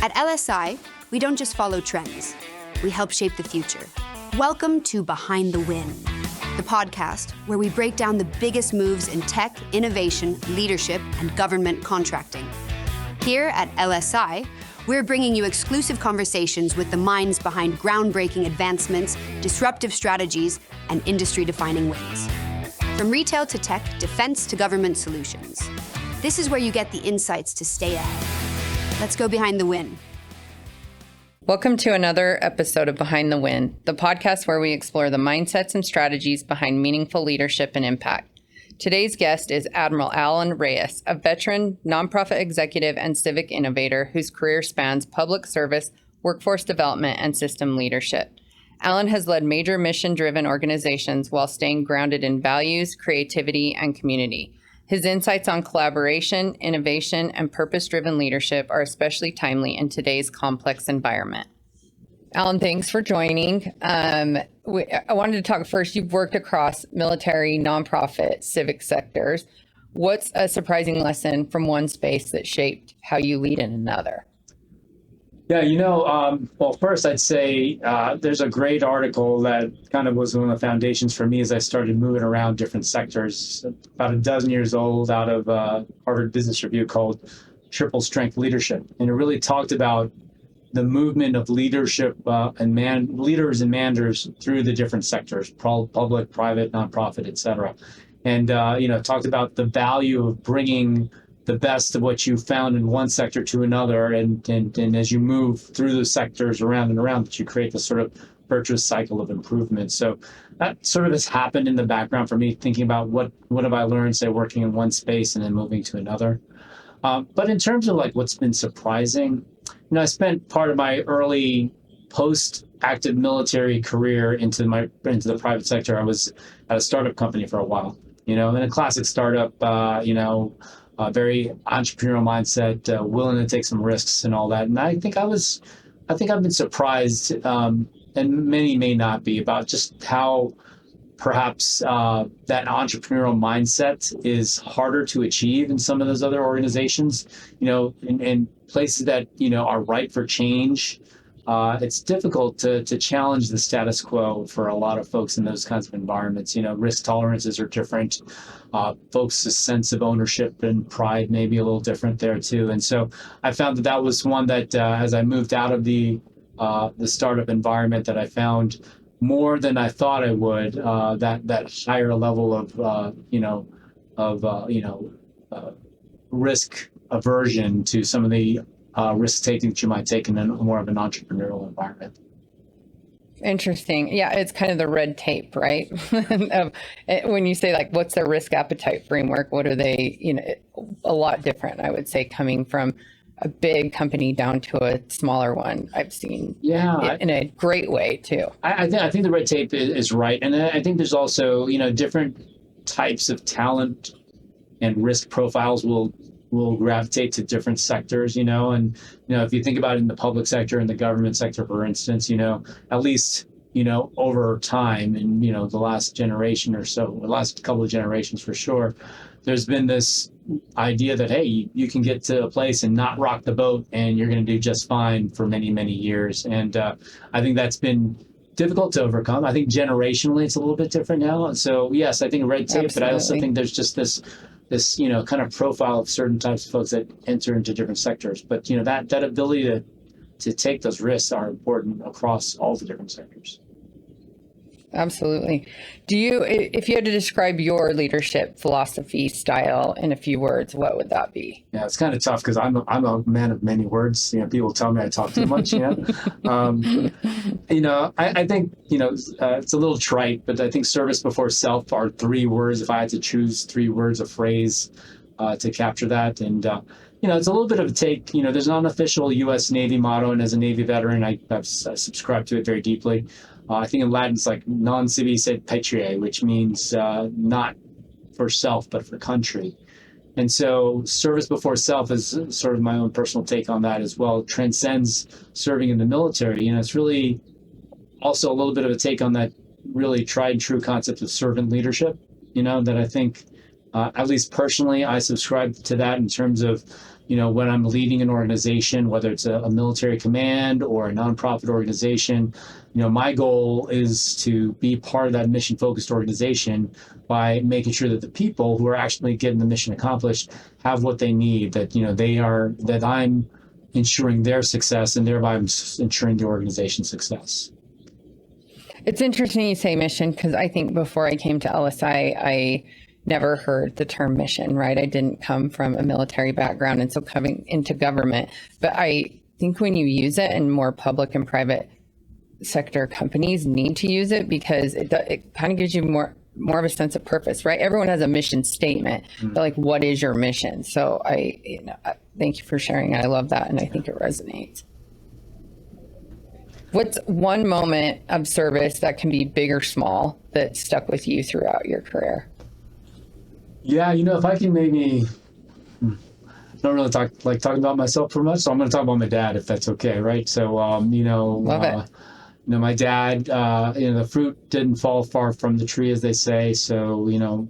At LSI, we don't just follow trends, we help shape the future. Welcome to Behind the Win, the podcast where we break down the biggest moves in tech, innovation, leadership, and government contracting. Here at LSI, we're bringing you exclusive conversations with the minds behind groundbreaking advancements, disruptive strategies, and industry-defining wins. From retail to tech, defense to government solutions. This is where you get the insights to stay ahead. Let's go behind the win. Welcome to another episode of Behind the Win, the podcast where we explore the mindsets and strategies behind meaningful leadership and impact. Today's guest is Admiral Alan Reyes, a veteran, nonprofit executive, and civic innovator whose career spans public service, workforce development, and system leadership. Alan has led major mission-driven organizations while staying grounded in values, creativity, and community. His insights on collaboration, innovation, and purpose-driven leadership are especially timely in today's complex environment. Alan, thanks for joining. I wanted to talk first. You've worked across military, nonprofit, civic sectors. What's a surprising lesson from one space that shaped how you lead in another? Yeah, well, first I'd say there's a great article that kind of was one of the foundations for me as I started moving around different sectors, about a dozen years old, out of Harvard Business Review, called Triple Strength Leadership. And it really talked about the movement of leadership and leaders and managers through the different sectors, public, private, nonprofit, et cetera. And, talked about the value of bringing the best of what you found in one sector to another. And as you move through those sectors around and around, that you create this sort of virtuous cycle of improvement. So that sort of has happened in the background for me, thinking about what have I learned, say, working in one space and then moving to another. But in terms of like what's been surprising, I spent part of my early post-active military career into the private sector. I was at a startup company for a while, in a classic startup, a very entrepreneurial mindset, willing to take some risks and all that. And I think I've been surprised, and many may not be, about just how perhaps that entrepreneurial mindset is harder to achieve in some of those other organizations, in places that, are ripe for change. It's difficult to challenge the status quo for a lot of folks in those kinds of environments. Risk tolerances are different. Folks' sense of ownership and pride may be a little different there too. And so I found that was one that as I moved out of the startup environment, that I found more than I thought I would, that higher level of risk aversion to some of the risk taking that you might take in a more of an entrepreneurial environment. Interesting. Yeah, it's kind of the red tape, right? When you say like, what's their risk appetite framework? What are they, a lot different, I would say, coming from a big company down to a smaller one. I've seen in a great way too. I think the red tape is right. And I think there's also, different types of talent and risk profiles will gravitate to different sectors, and, if you think about it in the public sector and the government sector, for instance, at least, over time and, the last generation or so, the last couple of generations for sure, there's been this idea that, hey, you can get to a place and not rock the boat and you're going to do just fine for many, many years. And I think that's been difficult to overcome. I think generationally it's a little bit different now. So yes, I think red tape, Absolutely. But I also think there's just this kind of profile of certain types of folks that enter into different sectors. But, that ability to take those risks are important across all the different sectors. Absolutely. If you had to describe your leadership philosophy style in a few words, what would that be? Yeah, it's kind of tough because I'm a man of many words. People tell me I talk too much. I think, it's a little trite, but I think service before self are 3 words. If I had to choose 3 words, a phrase to capture that. And, it's a little bit of a take, there's an unofficial U.S. Navy motto. And as a Navy veteran, I've subscribed to it very deeply. I think in Latin, it's like non sibi sed patriae, which means not for self, but for country. And so service before self is sort of my own personal take on that as well. It transcends serving in the military. It's really also a little bit of a take on that really tried and true concept of servant leadership, that I think At least personally, I subscribe to that in terms of, when I'm leading an organization, whether it's a military command or a nonprofit organization, my goal is to be part of that mission-focused organization by making sure that the people who are actually getting the mission accomplished have what they need, that I'm ensuring their success and thereby I'm ensuring the organization's success. It's interesting you say mission, because I think before I came to LSI, I never heard the term mission, right? I didn't come from a military background, and so coming into government. But I think when you use it, and more public and private sector companies need to use it, because it kind of gives you more of a sense of purpose, right? Everyone has a mission statement, but like, what is your mission? So I thank you for sharing. I love that, and I think it resonates. What's one moment of service that can be big or small that stuck with you throughout your career? Yeah, if I can maybe, I don't really talking about myself for much, so I'm going to talk about my dad, if that's okay, right? So, Love it. My dad, the fruit didn't fall far from the tree, as they say. So, a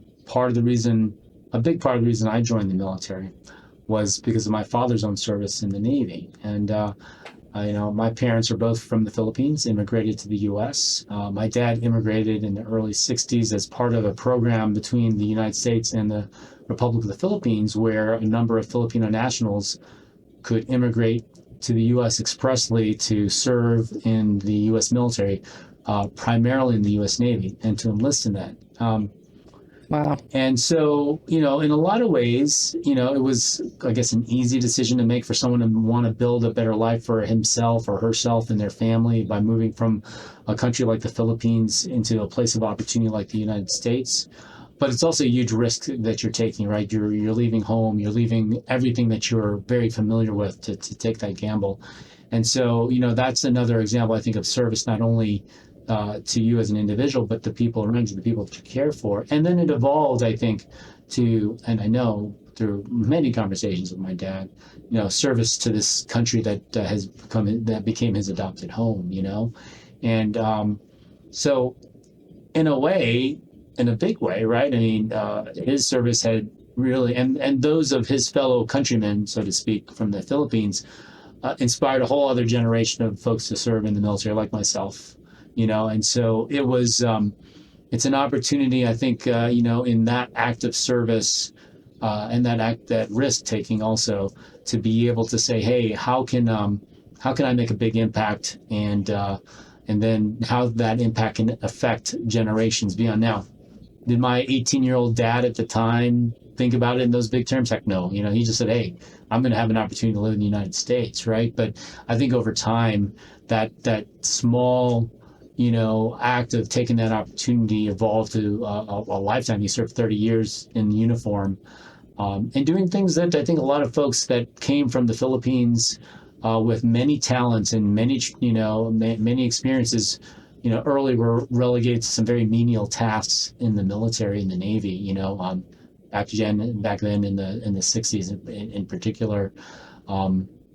big part of the reason I joined the military was because of my father's own service in the Navy. And, my parents are both from the Philippines, immigrated to the U.S. My dad immigrated in the early 60s as part of a program between the United States and the Republic of the Philippines, where a number of Filipino nationals could immigrate to the U.S. expressly to serve in the U.S. military, primarily in the U.S. Navy, and to enlist in that. Wow. And so, in a lot of ways, it was, I guess, an easy decision to make for someone to want to build a better life for himself or herself and their family by moving from a country like the Philippines into a place of opportunity like the United States. But it's also a huge risk that you're taking, right? You're leaving home, you're leaving everything that you're very familiar with to take that gamble. And so, that's another example, I think, of service, not only to you as an individual, but the people around you, the people that you care for. And then it evolved, I think, and I know through many conversations with my dad, service to this country that became his adopted home, And so in a way, in a big way, right? I mean, his service had really, and those of his fellow countrymen, so to speak, from the Philippines, inspired a whole other generation of folks to serve in the military, like myself. And so it was, it's an opportunity, I think, in that act of service and that risk taking also, to be able to say, hey, how can I make a big impact, and then how that impact can affect generations beyond. Now, did my 18-year-old dad at the time think about it in those big terms? Heck no. He just said, hey, I'm going to have an opportunity to live in the United States, right? But I think over time, that small act of taking that opportunity evolved to a lifetime. He served 30 years in uniform, and doing things that I think a lot of folks that came from the Philippines with many talents and many experiences, early were relegated to some very menial tasks in the military, in the Navy, back then in the 60s in particular.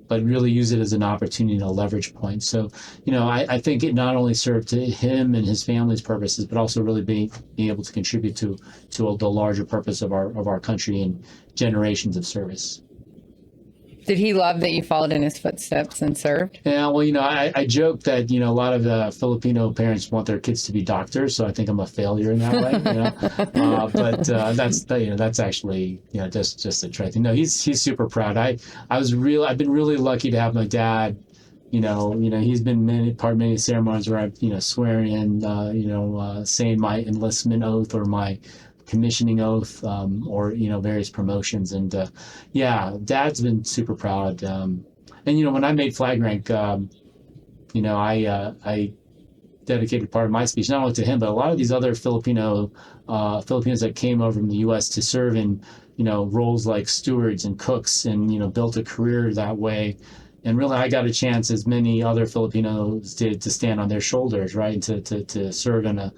But really use it as an opportunity and a leverage point. So, I think it not only served to him and his family's purposes, but also really being able to contribute to the larger purpose of our country and generations of service. Did he love that you followed in his footsteps and served? Yeah, well, I joke that, a lot of Filipino parents want their kids to be doctors, so I think I'm a failure in that way, but that's actually, just a trite thing. No, he's super proud. I've been really lucky to have my dad, he's been part of many ceremonies where I've, swearing in, saying my enlistment oath or my commissioning oath, or various promotions, and Dad's been super proud. And when I made flag rank, I dedicated part of my speech not only to him, but a lot of these other Filipinos that came over from the U.S. to serve in roles like stewards and cooks, and built a career that way. And really, I got a chance, as many other Filipinos did, to stand on their shoulders, right, to serve in a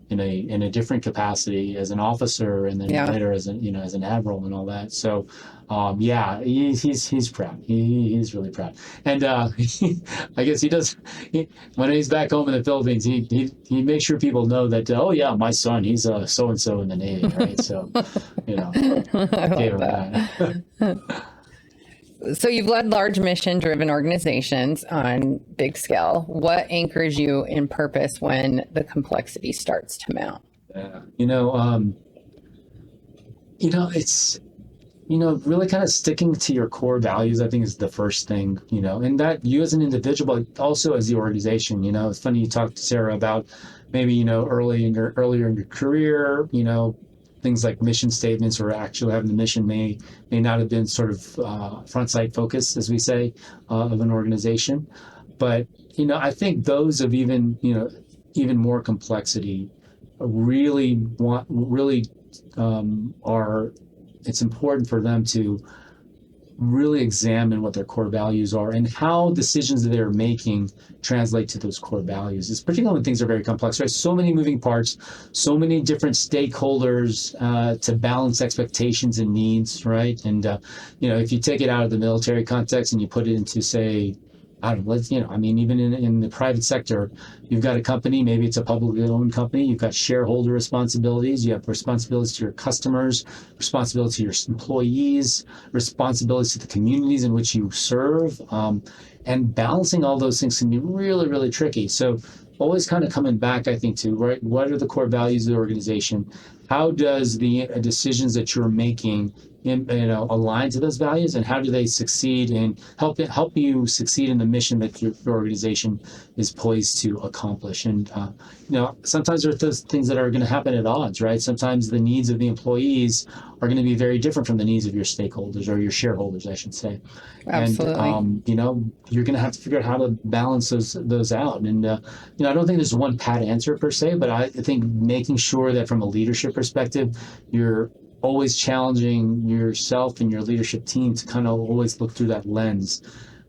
in a different capacity as an officer, and then later as an admiral and all that. So he's proud. He's really proud. And I guess he does. When he's back home in the Philippines, he makes sure people know that my son, he's so and so in the Navy, right? So I love that. So you've led large mission-driven organizations on big scale. What anchors you in purpose when the complexity starts to mount? It's really kind of sticking to your core values, I think, is the first thing, and that you as an individual, but also as the organization. It's funny you talked to Sarah about maybe, earlier in your career, things like mission statements or actually having the mission may not have been sort of front sight focus, as we say, of an organization. But, I think those of even more complexity it's important for them to really examine what their core values are and how decisions that they're making translate to those core values. It's particularly when things are very complex, right? So many moving parts, so many different stakeholders to balance expectations and needs, right? And if you take it out of the military context and you put it into, say, I don't know, even in the private sector, you've got a company, maybe it's a publicly owned company, you've got shareholder responsibilities, you have responsibilities to your customers, responsibility to your employees, responsibilities to the communities in which you serve, and balancing all those things can be really, really tricky. So always kind of coming back, I think, to, right, what are the core values of the organization? How does the decisions that you're making align to those values, and how do they succeed and help you succeed in the mission that your organization is poised to accomplish? And sometimes there are those things that are going to happen at odds, right? Sometimes the needs of the employees are going to be very different from the needs of your stakeholders, or your shareholders, I should say. Absolutely. And you're going to have to figure out how to balance those out. And I don't think there's one pat answer per se, but I think making sure that from a leadership perspective, you're always challenging yourself and your leadership team to kind of always look through that lens.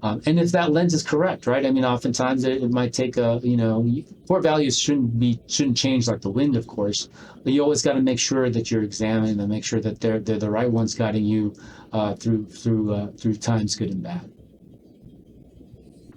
And if that lens is correct, right? Oftentimes it might take core values shouldn't change like the wind, of course, but you always got to make sure that you're examining them, make sure that they're the right ones guiding you through times good and bad.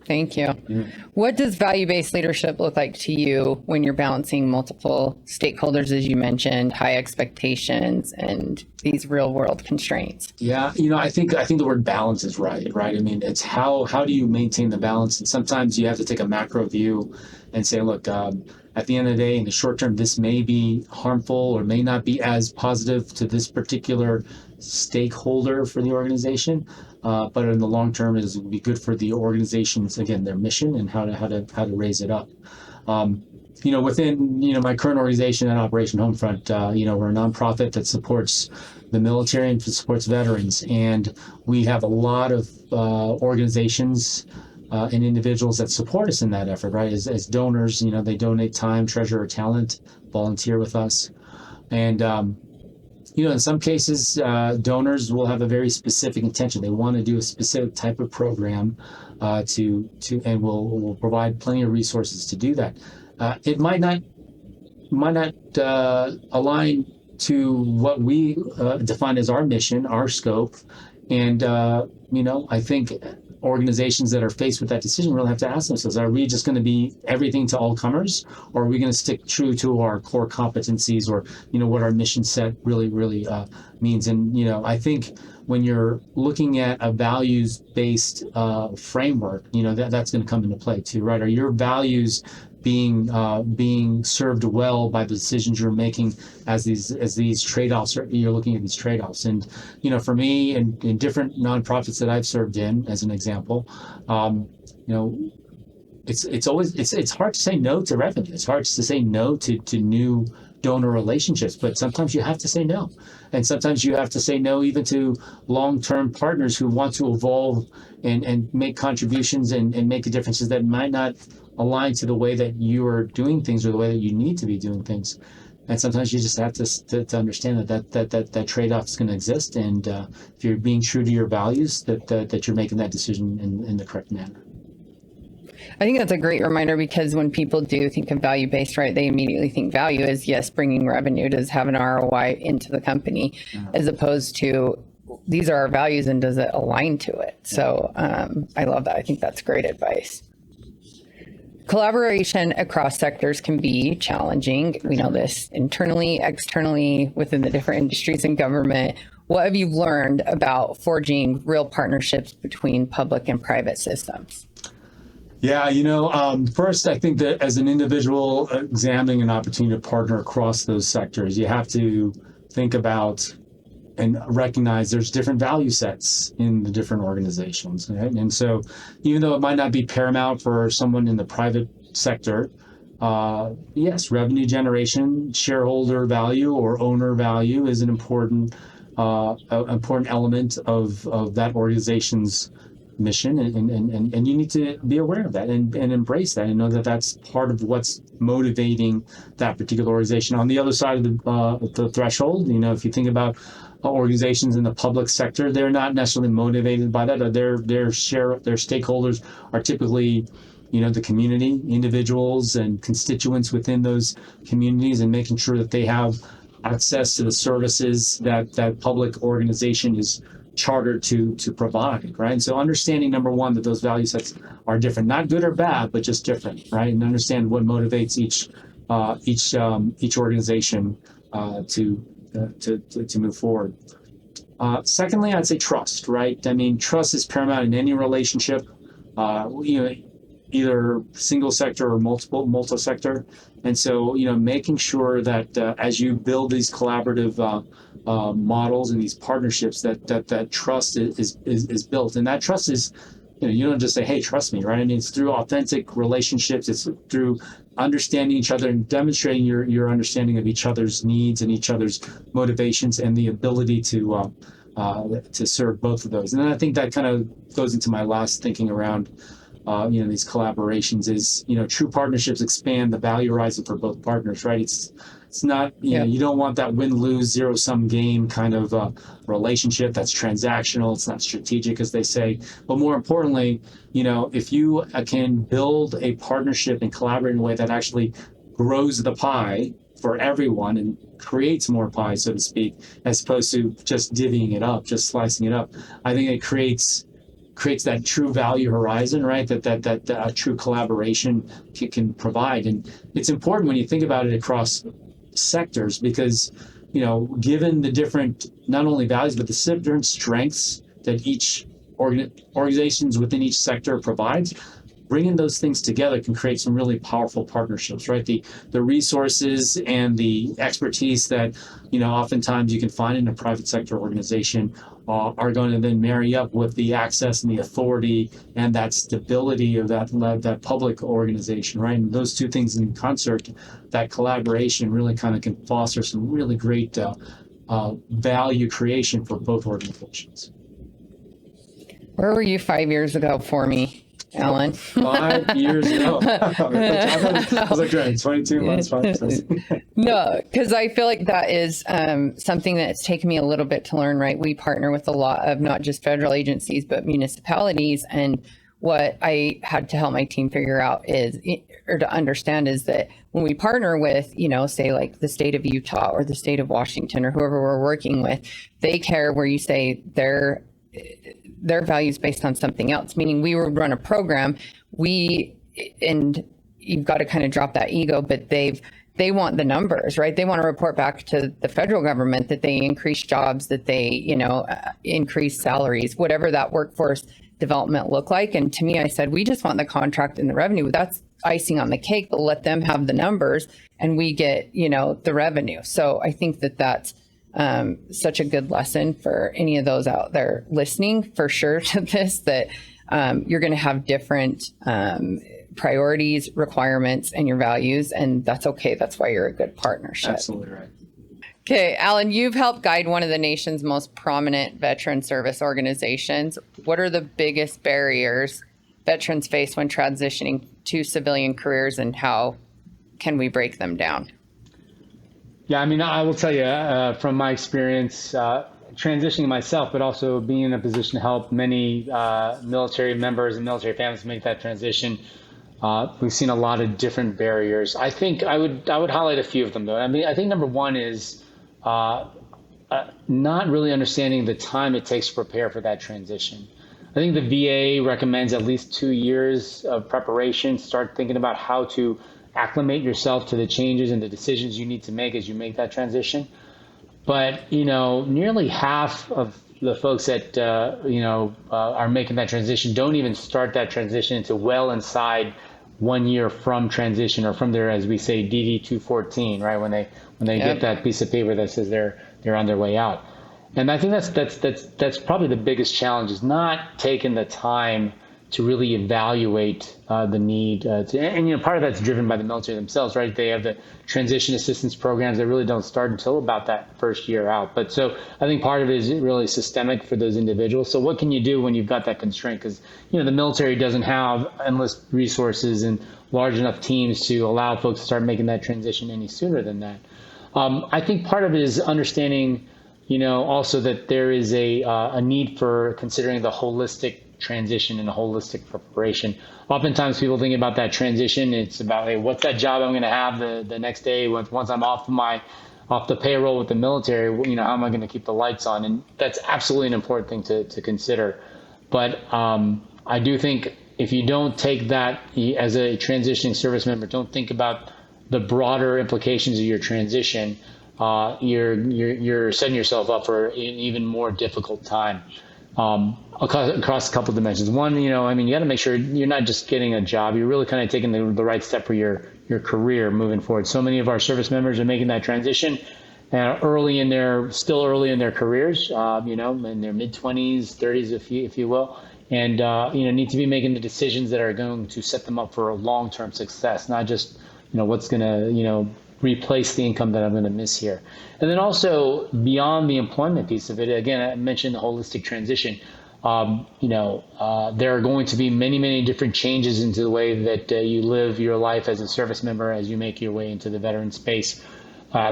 Thank you. Yeah. What does value-based leadership look like to you when you're balancing multiple stakeholders, as you mentioned, high expectations, and these real-world constraints? Yeah, I think the word balance is right? It's how do you maintain the balance? And sometimes you have to take a macro view and say, look, at the end of the day, in the short term, this may be harmful or may not be as positive to this particular stakeholder for the organization. But in the long term, it would be good for the organization's, again, their mission and how to raise it up. Within my current organization at Operation Homefront, we're a nonprofit that supports the military and supports veterans, and we have a lot of organizations and individuals that support us in that effort, right? As donors, they donate time, treasure, or talent, volunteer with us, and in some cases, donors will have a very specific intention. They want to do a specific type of program and will provide plenty of resources to do that. It might not align to what we define as our mission, our scope, and I think organizations that are faced with that decision really have to ask themselves, are we just going to be everything to all comers, or are we going to stick true to our core competencies, or what our mission set really means? And I think when you're looking at a values-based framework, that's going to come into play too, right? Are your values being served well by the decisions you're making as these trade-offs, or you're looking at these trade-offs? And for me, in different nonprofits that I've served in, as an example, it's hard to say no to revenue. It's hard to say no to new donor relationships, but sometimes you have to say no. And sometimes you have to say no even to long-term partners who want to evolve and make contributions and make differences that might not align to the way that you are doing things or the way that you need to be doing things. And sometimes you just have to understand that trade-off is going to exist, and if you're being true to your values, that you're making that decision in the correct manner. I think that's a great reminder, because when people do think of value-based, right, they immediately think value is, yes, bringing revenue, does have an ROI into the company, as opposed to these are our values and does it align to it? So I love that. I think that's great advice. Collaboration across sectors can be challenging. We know this internally, externally, within the different industries and government. What have you learned about forging real partnerships between public and private systems? Yeah, first, I think that as an individual examining an opportunity to partner across those sectors, you have to think about and recognize there's different value sets in the different organizations, right? And so even though it might not be paramount for someone in the private sector, yes, revenue generation, shareholder value or owner value is an important element of that organization's mission, and you need to be aware of that and embrace that and know that that's part of what's motivating that particular organization. On the other side of the threshold, if you think about organizations in the public sector, they're not necessarily motivated by that. Their stakeholders are typically the community, individuals and constituents within those communities, and making sure that they have access to the services that public organization is chartered to provide, right? And so understanding, number one, that those value sets are different, not good or bad, but just different, right? And understand what motivates each organization to move forward. Secondly, I'd say trust, right? I mean, trust is paramount in any relationship, either single sector or multi-sector. And so, making sure that as you build these collaborative models and these partnerships, that trust is built. And that trust is, you don't just say, hey, trust me, right? I mean, it's through authentic relationships. It's through understanding each other and demonstrating your understanding of each other's needs and each other's motivations, and the ability to serve both of those. And then I think that kind of goes into my last thinking around these collaborations is, true partnerships expand the value horizon for both partners, right? It's not, you don't want that win-lose, zero-sum game kind of relationship that's transactional. It's not strategic, as they say. But more importantly, if you can build a partnership and collaborate in a way that actually grows the pie for everyone and creates more pie, so to speak, as opposed to just divvying it up, just slicing it up, I think it creates that true value horizon, right? That true collaboration can provide. And it's important when you think about it across sectors, because, given the different, not only values, but the different strengths that each organizations within each sector provides, bringing those things together can create some really powerful partnerships, right? The resources and the expertise that, oftentimes you can find in a private sector organization are going to then marry up with the access and the authority and that stability of that public organization, right? And those two things in concert, that collaboration really kind of can foster some really great value creation for both organizations. Where were you 5 years ago for me, Alan? 5 years ago. I was like, great, 22 months, 5. No, because I feel like that is something that's taken me a little bit to learn, right? We partner with a lot of not just federal agencies, but municipalities. And what I had to help my team figure out or to understand is that when we partner with, say like the state of Utah or the state of Washington or whoever we're working with, they care where you say their values based on something else, meaning we would run a program, and you've got to kind of drop that ego, but they want the numbers, right? They want to report back to the federal government that they increase jobs, that they, increase salaries, whatever that workforce development look like. And to me, I said, we just want the contract and the revenue. That's icing on the cake, but let them have the numbers and we get, the revenue. So I think that that's such a good lesson for any of those out there listening, for sure, to this, that you're going to have different priorities, requirements, and your values, and that's okay. That's why you're a good partnership. Absolutely right. Okay, Alan, you've helped guide one of the nation's most prominent veteran service organizations. What are the biggest barriers veterans face when transitioning to civilian careers, and how can we break them down? Yeah, I mean, I will tell you from my experience transitioning myself, but also being in a position to help many military members and military families make that transition. We've seen a lot of different barriers. I think I would highlight a few of them, though. I mean, I think number one is not really understanding the time it takes to prepare for that transition. I think the VA recommends at least 2 years of preparation. Start thinking about how to acclimate yourself to the changes and the decisions you need to make as you make that transition. But, nearly half of the folks that, are making that transition don't even start that transition until well inside 1 year from transition, or from their, as we say, DD 214, right? When they get that piece of paper that says they're on their way out. And I think that's probably the biggest challenge, is not taking the time to really evaluate the need. And part of that's driven by the military themselves, right? They have the transition assistance programs that really don't start until about that first year out. But so I think part of it is really systemic for those individuals. So what can you do when you've got that constraint? Because, the military doesn't have endless resources and large enough teams to allow folks to start making that transition any sooner than that. I think part of it is understanding, also that there is a need for considering the holistic transition and a holistic preparation. Oftentimes people think about that transition, it's about, hey, what's that job I'm going to have the next day once I'm off the payroll with the military, how am I going to keep the lights on? And that's absolutely an important thing to consider. But I do think if you don't take that as a transitioning service member, don't think about the broader implications of your transition, you're setting yourself up for an even more difficult time. Across a couple of dimensions. One, you got to make sure you're not just getting a job, you're really kind of taking the right step for your career moving forward. So many of our service members are making that transition still early in their careers, in their mid-20s, 30s, if you will, and, need to be making the decisions that are going to set them up for a long-term success, not just, what's going to, replace the income that I'm going to miss here. And then also beyond the employment piece of it, again, I mentioned the holistic transition. There are going to be many, many different changes into the way that you live your life as a service member as you make your way into the veteran space.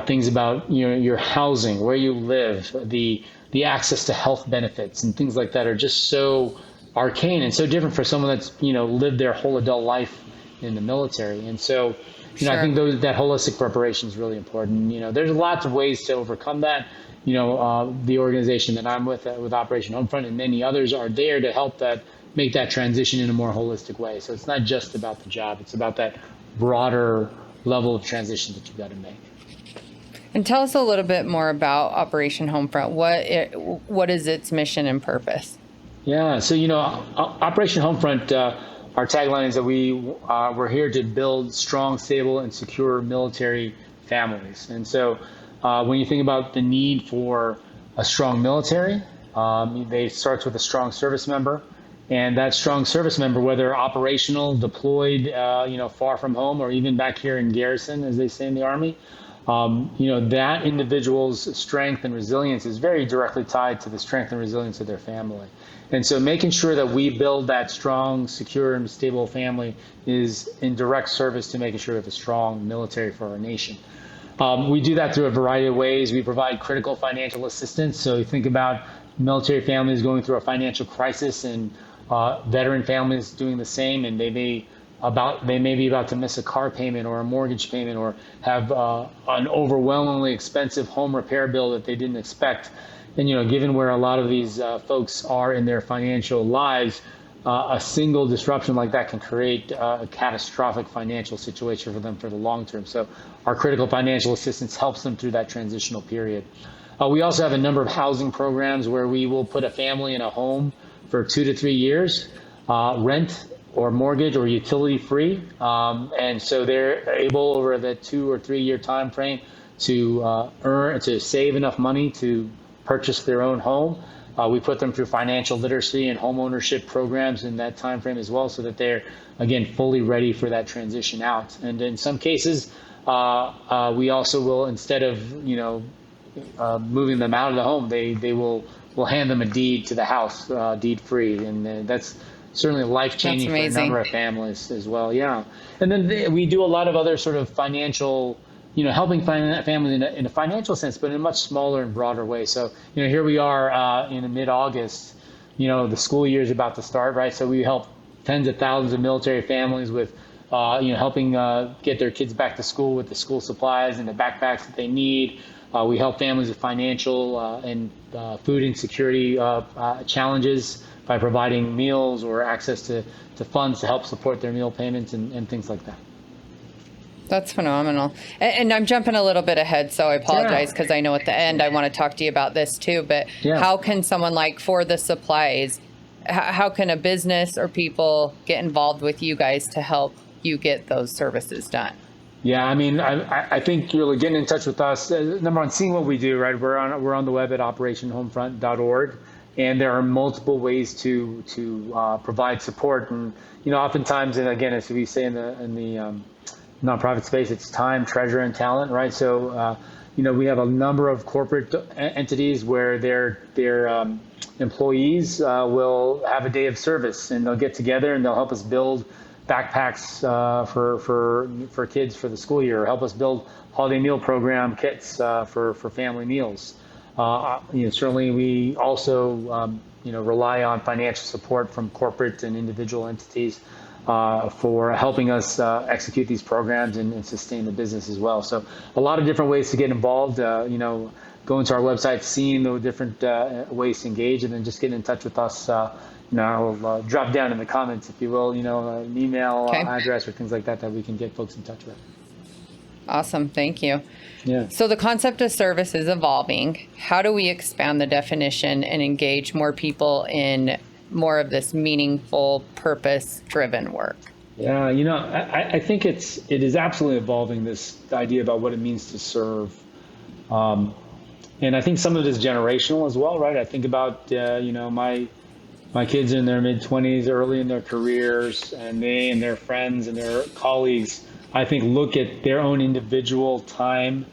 Things about your housing, where you live, the access to health benefits and things like that are just so arcane and so different for someone that's lived their whole adult life in the military. And so Sure. I think that holistic preparation is really important. There's lots of ways to overcome that. The organization that I'm with Operation Homefront and many others are there to help make that transition in a more holistic way. So it's not just about the job; it's about that broader level of transition that you've got to make. And tell us a little bit more about Operation Homefront. What is its mission and purpose? Yeah, so Operation Homefront. Our tagline is that we're here to build strong, stable, and secure military families. And so when you think about the need for a strong military, it starts with a strong service member. And that strong service member, whether operational, deployed, far from home, or even back here in garrison, as they say in the Army, that individual's strength and resilience is very directly tied to the strength and resilience of their family. And so making sure that we build that strong, secure, and stable family is in direct service to making sure we have a strong military for our nation. We do that through a variety of ways. We provide critical financial assistance. So you think about military families going through a financial crisis, and veteran families doing the same, and they may be about to miss a car payment or a mortgage payment, or have an overwhelmingly expensive home repair bill that they didn't expect. And, given where a lot of these folks are in their financial lives, a single disruption like that can create a catastrophic financial situation for them for the long term. So our critical financial assistance helps them through that transitional period. We also have a number of housing programs where we will put a family in a home for 2 to 3 years, rent or mortgage or utility free. And so they're able over the 2 or 3 year time frame to save enough money to purchase their own home. We put them through financial literacy and home ownership programs in that time frame as well, so that they're, again, fully ready for that transition out. And in some cases, we also will, instead of moving them out of the home, we'll hand them a deed to the house, deed free, and that's certainly life-changing for a number of families as well. Yeah. And then we do a lot of other sort of financial helping families in a financial sense, but in a much smaller and broader way. So, here we are in mid-August. The school year is about to start, right? So we help tens of thousands of military families with, helping get their kids back to school with the school supplies and the backpacks that they need. We help families with financial and food insecurity challenges by providing meals or access to funds to help support their meal payments and things like that. That's phenomenal. And I'm jumping a little bit ahead, so I apologize because I know at the end I want to talk to you about this too. But how can someone, like for the supplies, how can a business or people get involved with you guys to help you get those services done? Yeah, I mean, I think really getting in touch with us. Number one, seeing what we do, right? We're on the web at operationhomefront.org, and there are multiple ways to provide support. And oftentimes, and again, as we say in the nonprofit space, it's time, treasure, and talent, right? So, we have a number of corporate entities where their employees will have a day of service, and they'll get together and they'll help us build backpacks for kids for the school year, or help us build holiday meal program kits for family meals. Certainly, we also rely on financial support from corporate and individual entities for helping us execute these programs and sustain the business as well. So a lot of different ways to get involved, going to our website, seeing the different ways to engage, and then just getting in touch with us. I'll drop down in the comments, if you will, an email address or things like that we can get folks in touch with. Awesome. Thank you. Yeah. So the concept of service is evolving. How do we expand the definition and engage more people in more of this meaningful, purpose-driven work? Yeah, I think it is absolutely evolving, this idea about what it means to serve. And I think some of it is generational as well, right? I think about, my kids in their mid-20s, early in their careers, and they and their friends and their colleagues, I think, look at their own individual time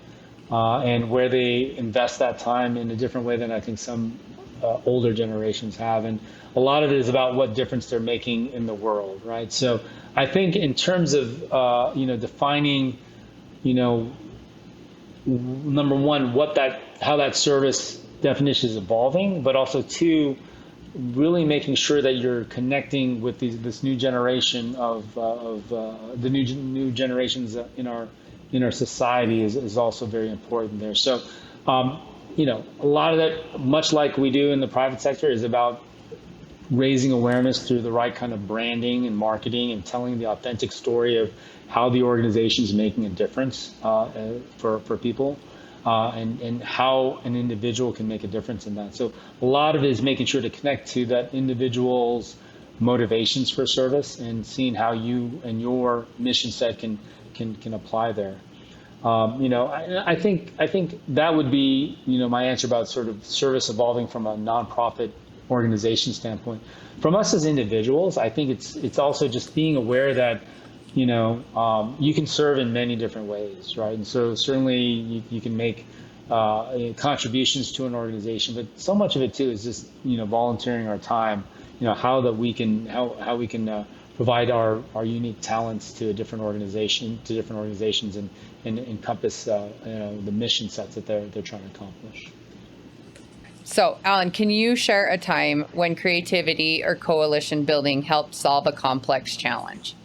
and where they invest that time in a different way than I think some older generations have. And a lot of it is about what difference they're making in the world, right? So I think in terms of, defining, number one, how that service definition is evolving, but also two, really making sure that you're connecting with this new generation of the new generations in our society is also very important there. So, a lot of that, much like we do in the private sector, is about raising awareness through the right kind of branding and marketing and telling the authentic story of how the organization is making a difference for people. And how an individual can make a difference in that. So a lot of it is making sure to connect to that individual's motivations for service and seeing how you and your mission set can apply there. I think that would be my answer about sort of service evolving from a nonprofit organization standpoint. From us as individuals, I think it's also just being aware that you can serve in many different ways, right? And so certainly you can make contributions to an organization, but so much of it too is just volunteering our time. How we can provide our unique talents to different organizations and encompass the mission sets that they're trying to accomplish. So, Alan, can you share a time when creativity or coalition building helped solve a complex challenge?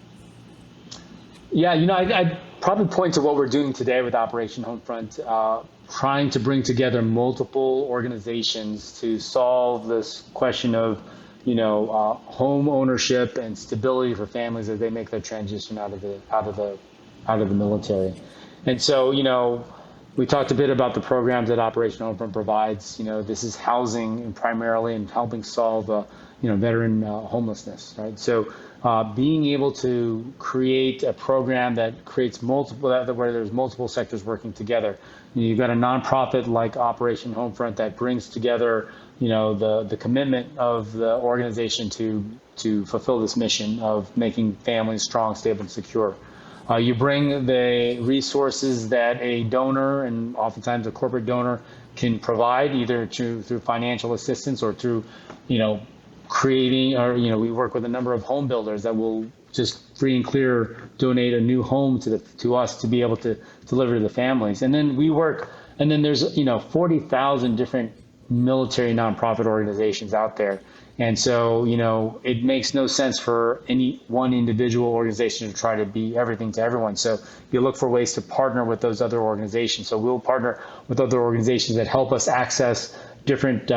Yeah, I'd probably point to what we're doing today with Operation Homefront, trying to bring together multiple organizations to solve this question of, home ownership and stability for families as they make their transition out of the military. And so, we talked a bit about the programs that Operation Homefront provides. This is housing and primarily and helping solve, veteran homelessness, right? So. Being able to create a program that creates where there's multiple sectors working together. You've got a nonprofit like Operation Homefront that brings together, the commitment of the organization to fulfill this mission of making families strong, stable, and secure. You bring the resources that a donor and oftentimes a corporate donor can provide, either through financial assistance or through, creating, or we work with a number of home builders that will just free and clear donate a new home to us to be able to deliver to the families. And then there's 40,000 different military nonprofit organizations out there. And so, it makes no sense for any one individual organization to try to be everything to everyone. So you look for ways to partner with those other organizations. So we'll partner with other organizations that help us access different,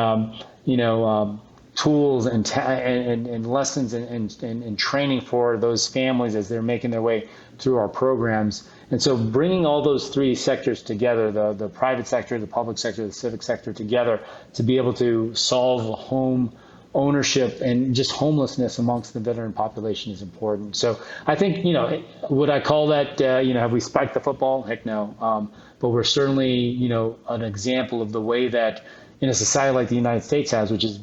tools and lessons and training for those families as they're making their way through our programs. And so bringing all those three sectors together, the private sector, the public sector, the civic sector together, to be able to solve home ownership and just homelessness amongst the veteran population is important. So I think, would I call that, have we spiked the football? Heck no. But we're certainly, an example of the way that in a society like the United States has, which is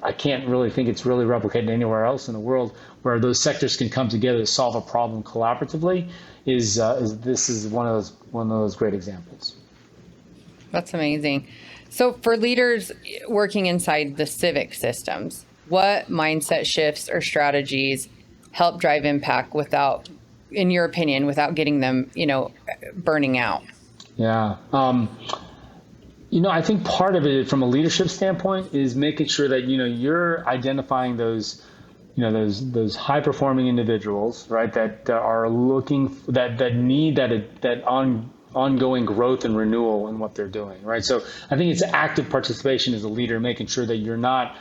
I can't really think it's really replicated anywhere else in the world, where those sectors can come together to solve a problem collaboratively, this is one of those great examples. That's amazing. So for leaders working inside the civic systems, what mindset shifts or strategies help drive impact without, in your opinion, without getting them, burning out? Yeah. I think part of it from a leadership standpoint is making sure that, you're identifying those high performing individuals, right, that are looking, that need that ongoing growth and renewal in what they're doing, right? So I think it's active participation as a leader, making sure that you're not,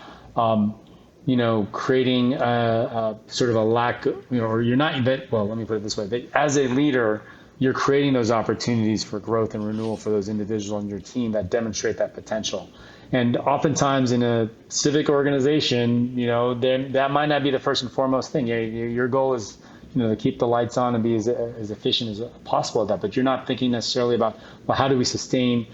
creating a sort of a lack, or you're not, well, let me put it this way, that as a leader, you're creating those opportunities for growth and renewal for those individuals on your team that demonstrate that potential. And oftentimes in a civic organization, that might not be the first and foremost thing. Your goal is, to keep the lights on and be as efficient as possible at that. But you're not thinking necessarily about, well, how do we sustain,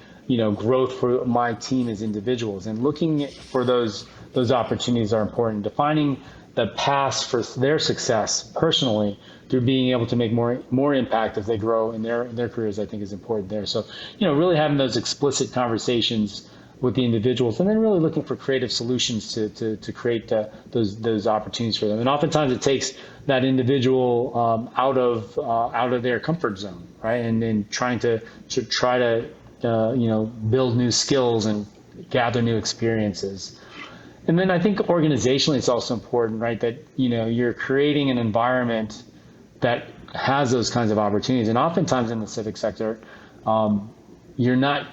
growth for my team as individuals? And looking for those opportunities are important. Defining the paths for their success personally through being able to make more impact as they grow in their careers, I think is important there. So, really having those explicit conversations with the individuals, and then really looking for creative solutions to create those opportunities for them. And oftentimes it takes that individual out of their comfort zone, right? And then trying to build new skills and gather new experiences. And then I think organizationally it's also important, right, that you're creating an environment that has those kinds of opportunities. And oftentimes in the civic sector, you're not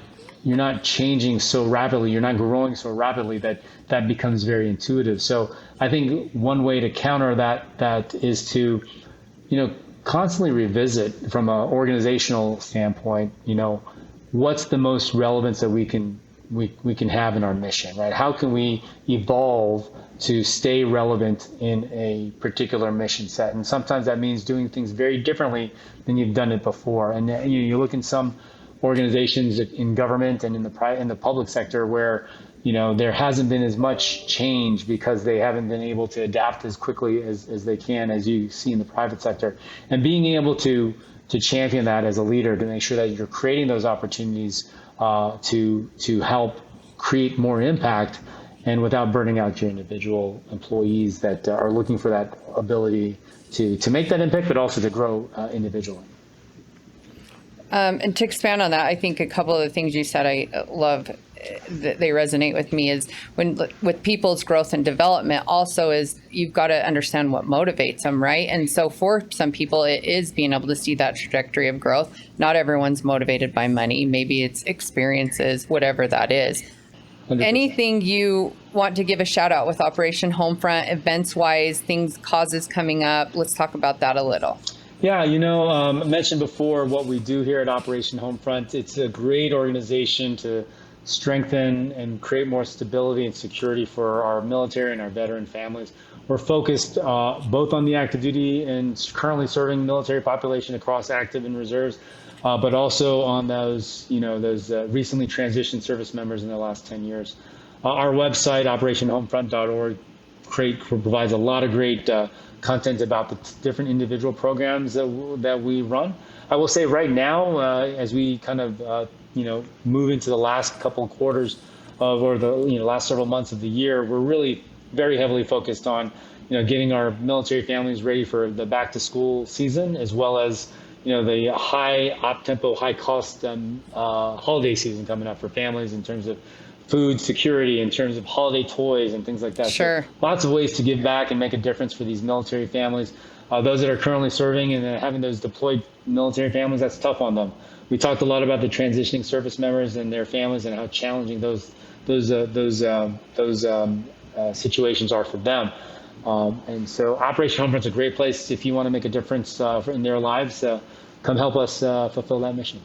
changing so rapidly, you're not growing so rapidly that becomes very intuitive. So I think one way to counter that is to, constantly revisit from an organizational standpoint, what's the most relevance that we can have in our mission, right? How can we evolve to stay relevant in a particular mission set? And sometimes that means doing things very differently than you've done it before. And you look in some organizations in government and in the public sector where there hasn't been as much change because they haven't been able to adapt as quickly as they can, as you see in the private sector. And being able to champion that as a leader, to make sure that you're creating those opportunities to help create more impact, and without burning out your individual employees that are looking for that ability to make that impact, but also to grow individually. And to expand on that, I think a couple of the things you said I love, that they resonate with me, is with people's growth and development also is you've got to understand what motivates them, right? And so for some people, it is being able to see that trajectory of growth. Not everyone's motivated by money. Maybe it's experiences, whatever that is. 100%. Anything you want to give a shout out with Operation Homefront, events wise, causes coming up? Let's talk about that a little. Yeah, I mentioned before what we do here at Operation Homefront. It's a great organization to strengthen and create more stability and security for our military and our veteran families. We're focused both on the active duty and currently serving military population across active and reserves, but also on those recently transitioned service members in the last 10 years. Our website, operationhomefront.org, provides a lot of great content about the different individual programs that we run. I will say right now, as we kind of move into the last couple of quarters or the last several months of the year, we're really very heavily focused on, getting our military families ready for the back to school season, as well as, the high op tempo, high cost holiday season coming up for families in terms of food security, in terms of holiday toys and things like that. Sure. So lots of ways to give back and make a difference for these military families. Those that are currently serving and having those deployed military families, that's tough on them. We talked a lot about the transitioning service members and their families and how challenging those situations are for them. And so Operation Homefront's a great place if you want to make a difference in their lives. Come help us fulfill that mission.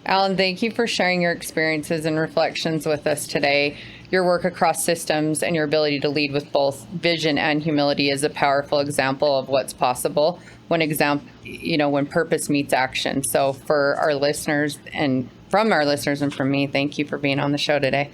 Alan, thank you for sharing your experiences and reflections with us today. Your work across systems and your ability to lead with both vision and humility is a powerful example of what's possible when purpose meets action. So for our listeners and from me, thank you for being on the show today.